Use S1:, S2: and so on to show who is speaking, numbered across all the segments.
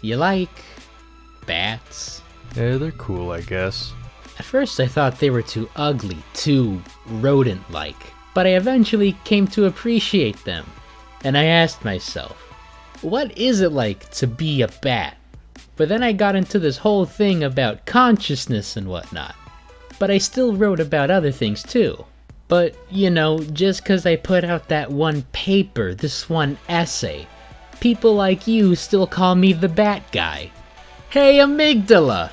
S1: You like bats?
S2: Yeah, they're cool, I guess.
S1: At first I thought they were too ugly, too rodent-like, but I eventually came to appreciate them. And I asked myself, what is it like to be a bat? But then I got into this whole thing about consciousness and whatnot. But I still wrote about other things too. But, you know, just 'cause I put out that one paper, this one essay, people like you still call me the bat guy. Hey, amygdala!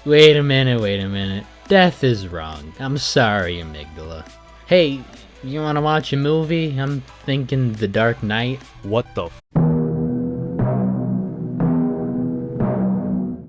S1: Wait a minute. Death is wrong. I'm sorry, amygdala. Hey, you wanna watch a movie? I'm thinking The Dark Knight.
S2: What the f?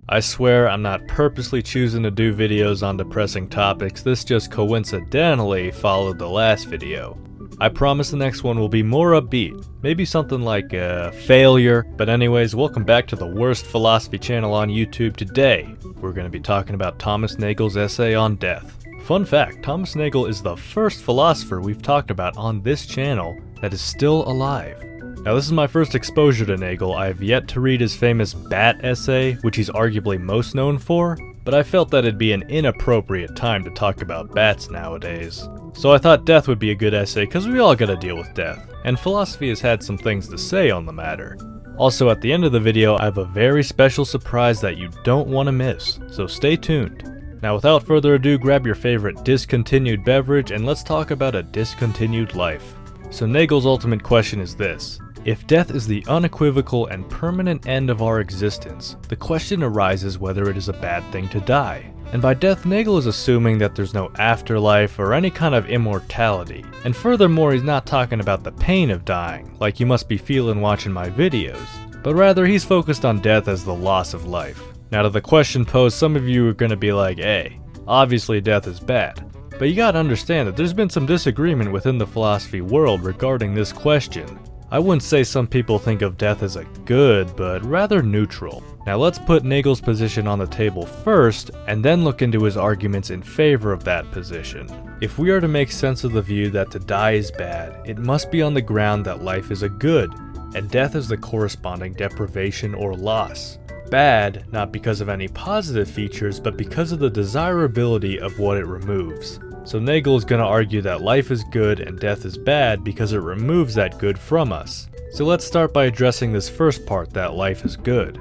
S2: I swear I'm not purposely choosing to do videos on depressing topics, this just coincidentally followed the last video. I promise the next one will be more upbeat, maybe something like failure, but anyways, welcome back to the worst philosophy channel on YouTube. Today, we're going to be talking about Thomas Nagel's essay on death. Fun fact, Thomas Nagel is the first philosopher we've talked about on this channel that is still alive. Now this is my first exposure to Nagel. I have yet to read his famous Bat essay, which he's arguably most known for, but I felt that it'd be an inappropriate time to talk about bats nowadays. So I thought death would be a good essay because we all gotta deal with death, and philosophy has had some things to say on the matter. Also at the end of the video I have a very special surprise that you don't want to miss, so stay tuned. Now without further ado, grab your favorite discontinued beverage and let's talk about a discontinued life. So Nagel's ultimate question is this. If death is the unequivocal and permanent end of our existence, the question arises whether it is a bad thing to die. And by death, Nagel is assuming that there's no afterlife or any kind of immortality. And furthermore, he's not talking about the pain of dying, like you must be feeling watching my videos, but rather he's focused on death as the loss of life. Now to the question posed, some of you are gonna be like, hey, obviously death is bad. But you gotta understand that there's been some disagreement within the philosophy world regarding this question. I wouldn't say some people think of death as a good, but rather neutral. Now let's put Nagel's position on the table first, and then look into his arguments in favor of that position. If we are to make sense of the view that to die is bad, it must be on the ground that life is a good, and death is the corresponding deprivation or loss. Bad, not because of any positive features, but because of the desirability of what it removes. So Nagel is going to argue that life is good and death is bad because it removes that good from us. So let's start by addressing this first part, that life is good.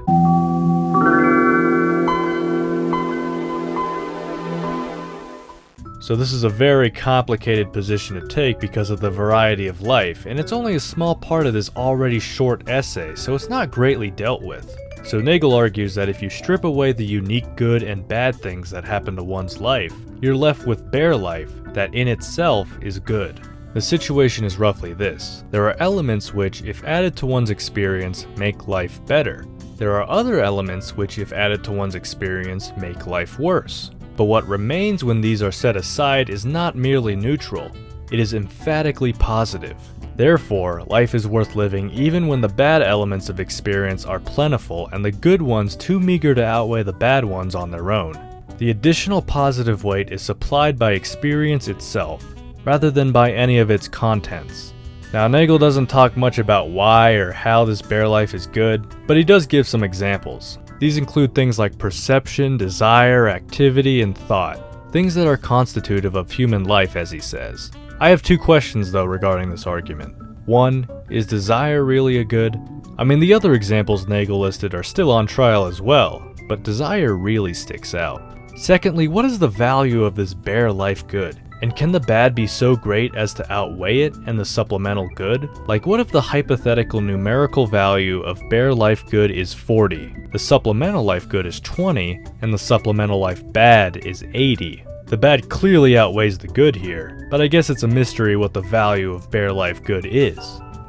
S2: So this is a very complicated position to take because of the variety of life, and it's only a small part of this already short essay, so it's not greatly dealt with. So Nagel argues that if you strip away the unique good and bad things that happen to one's life, you're left with bare life that in itself is good. The situation is roughly this. There are elements which, if added to one's experience, make life better. There are other elements which, if added to one's experience, make life worse. But what remains when these are set aside is not merely neutral, it is emphatically positive. Therefore, life is worth living even when the bad elements of experience are plentiful and the good ones too meager to outweigh the bad ones on their own. The additional positive weight is supplied by experience itself, rather than by any of its contents. Now Nagel doesn't talk much about why or how this bare life is good, but he does give some examples. These include things like perception, desire, activity, and thought, things that are constitutive of human life, as he says. I have two questions though regarding this argument. One, is desire really a good? I mean, the other examples Nagel listed are still on trial as well, but desire really sticks out. Secondly, what is the value of this bare life good? And can the bad be so great as to outweigh it and the supplemental good? Like what if the hypothetical numerical value of bare life good is 40, the supplemental life good is 20, and the supplemental life bad is 80? The bad clearly outweighs the good here, but I guess it's a mystery what the value of bare life good is.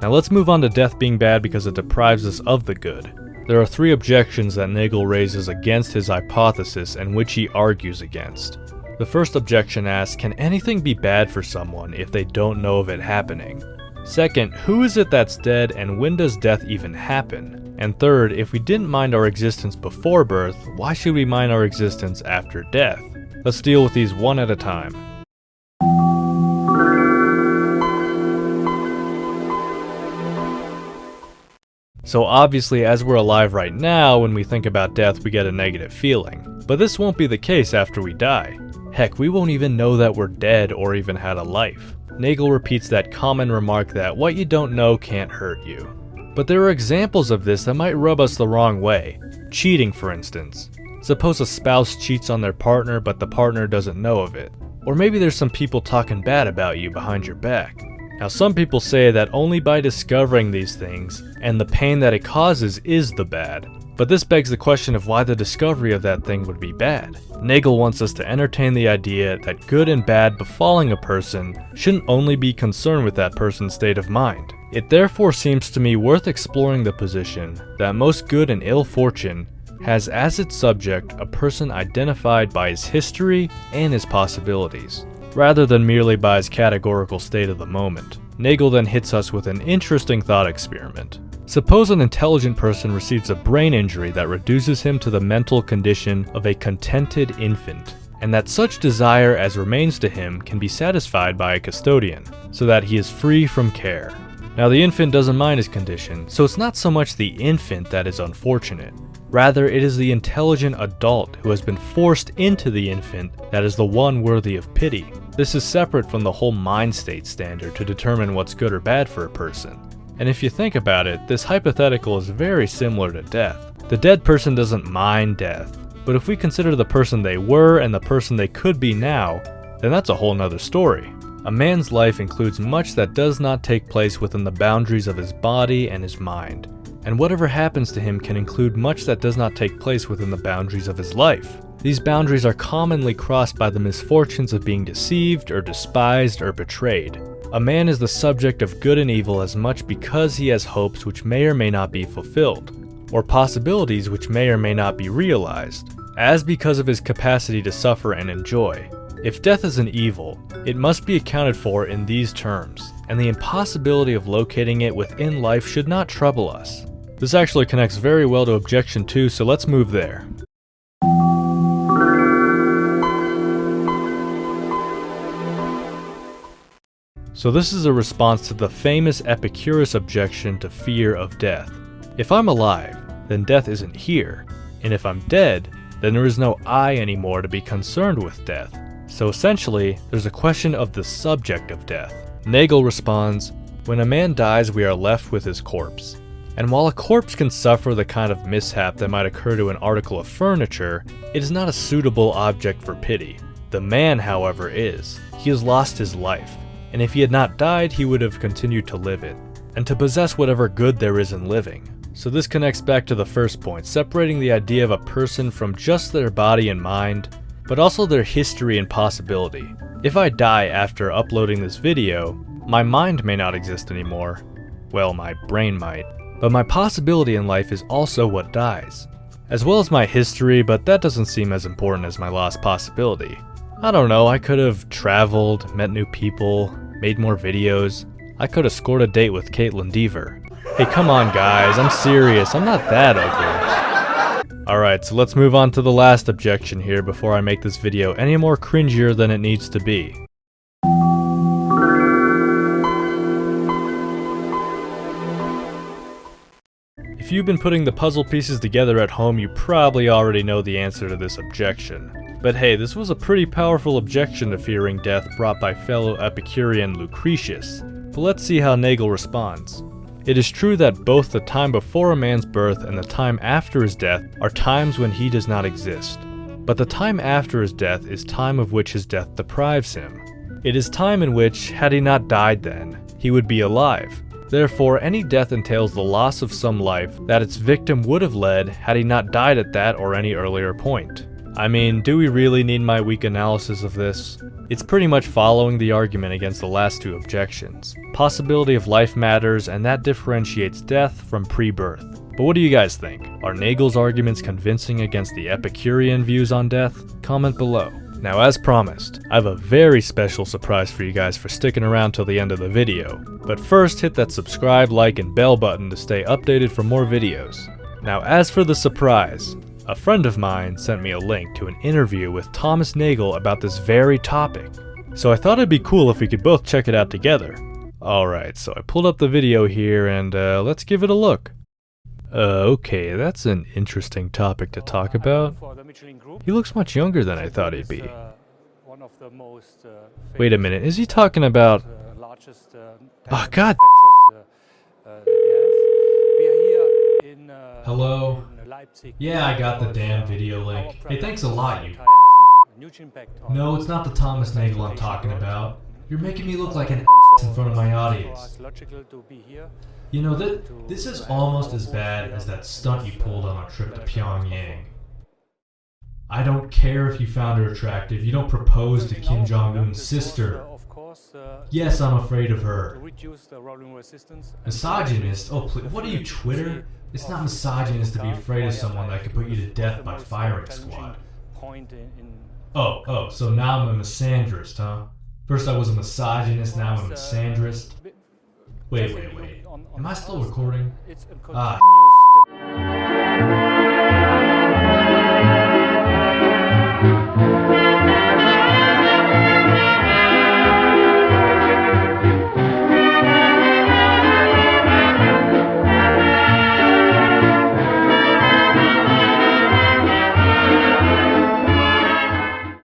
S2: Now let's move on to death being bad because it deprives us of the good. There are three objections that Nagel raises against his hypothesis and which he argues against. The first objection asks, can anything be bad for someone if they don't know of it happening? Second, who is it that's dead and when does death even happen? And third, if we didn't mind our existence before birth, why should we mind our existence after death? Let's deal with these one at a time. So obviously, as we're alive right now, when we think about death, we get a negative feeling. But this won't be the case after we die. Heck, we won't even know that we're dead or even had a life. Nagel repeats that common remark that what you don't know can't hurt you. But there are examples of this that might rub us the wrong way. Cheating, for instance. Suppose a spouse cheats on their partner, but the partner doesn't know of it. Or maybe there's some people talking bad about you behind your back. Now, some people say that only by discovering these things, and the pain that it causes is the bad. But this begs the question of why the discovery of that thing would be bad. Nagel wants us to entertain the idea that good and bad befalling a person shouldn't only be concerned with that person's state of mind. It therefore seems to me worth exploring the position that most good and ill fortune has as its subject a person identified by his history and his possibilities, rather than merely by his categorical state of the moment. Nagel then hits us with an interesting thought experiment. Suppose an intelligent person receives a brain injury that reduces him to the mental condition of a contented infant, and that such desire as remains to him can be satisfied by a custodian, so that he is free from care. Now, the infant doesn't mind his condition, so it's not so much the infant that is unfortunate. Rather, it is the intelligent adult who has been forced into the infant that is the one worthy of pity. This is separate from the whole mind state standard to determine what's good or bad for a person. And if you think about it, this hypothetical is very similar to death. The dead person doesn't mind death, but if we consider the person they were and the person they could be now, then that's a whole nother story. A man's life includes much that does not take place within the boundaries of his body and his mind. And whatever happens to him can include much that does not take place within the boundaries of his life. These boundaries are commonly crossed by the misfortunes of being deceived or despised or betrayed. A man is the subject of good and evil as much because he has hopes which may or may not be fulfilled, or possibilities which may or may not be realized, as because of his capacity to suffer and enjoy. If death is an evil, it must be accounted for in these terms, and the impossibility of locating it within life should not trouble us. This actually connects very well to objection 2, so let's move there. So this is a response to the famous Epicurus objection to fear of death. If I'm alive, then death isn't here, and if I'm dead, then there is no I anymore to be concerned with death. So essentially, there's a question of the subject of death. Nagel responds, when a man dies, we are left with his corpse. And while a corpse can suffer the kind of mishap that might occur to an article of furniture, it is not a suitable object for pity. The man, however, is. He has lost his life, and if he had not died, he would have continued to live it, and to possess whatever good there is in living. So this connects back to the first point, separating the idea of a person from just their body and mind, but also their history and possibility. If I die after uploading this video, my mind may not exist anymore. Well, my brain might. But my possibility in life is also what dies, as well as my history, but that doesn't seem as important as my lost possibility. I don't know, I could have traveled, met new people, made more videos. I could have scored a date with Caitlin Dever. Hey, come on guys, I'm serious, I'm not that ugly. Alright, so let's move on to the last objection here before I make this video any more cringier than it needs to be. If you've been putting the puzzle pieces together at home, you probably already know the answer to this objection. But hey, this was a pretty powerful objection to fearing death brought by fellow Epicurean Lucretius. But let's see how Nagel responds. It is true that both the time before a man's birth and the time after his death are times when he does not exist. But the time after his death is time of which his death deprives him. It is time in which, had he not died then, he would be alive. Therefore, any death entails the loss of some life that its victim would have led had he not died at that or any earlier point. I mean, do we really need my weak analysis of this? It's pretty much following the argument against the last two objections. Possibility of life matters, and that differentiates death from pre-birth. But what do you guys think? Are Nagel's arguments convincing against the Epicurean views on death? Comment below. Now, as promised, I have a very special surprise for you guys for sticking around till the end of the video. But first, hit that subscribe, like, and bell button to stay updated for more videos. Now, as for the surprise, a friend of mine sent me a link to an interview with Thomas Nagel about this very topic. So I thought it'd be cool if we could both check it out together. Alright, so I pulled up the video here and let's give it a look. Okay, that's an interesting topic to talk about. He looks much younger than I thought he'd be. Wait a minute, is he talking about... Oh, God!
S3: Hello? Yeah, I got the damn video link. Hey, thanks a lot, you... No, it's not the Thomas Nagel I'm talking about. You're making me look like an ass in front of my audience. You know, this is almost as bad as that stunt you pulled on our trip to Pyongyang. I don't care if you found her attractive, you don't propose to Kim Jong-un's sister. Yes, I'm afraid of her. Misogynist? Oh, please, what are you, Twitter? It's not misogynist to be afraid of someone that could put you to death by firing squad. Oh, so now I'm a misandrist, huh? First I was a misogynist, now I'm a misandrist. Wait. Am I still recording? Ah.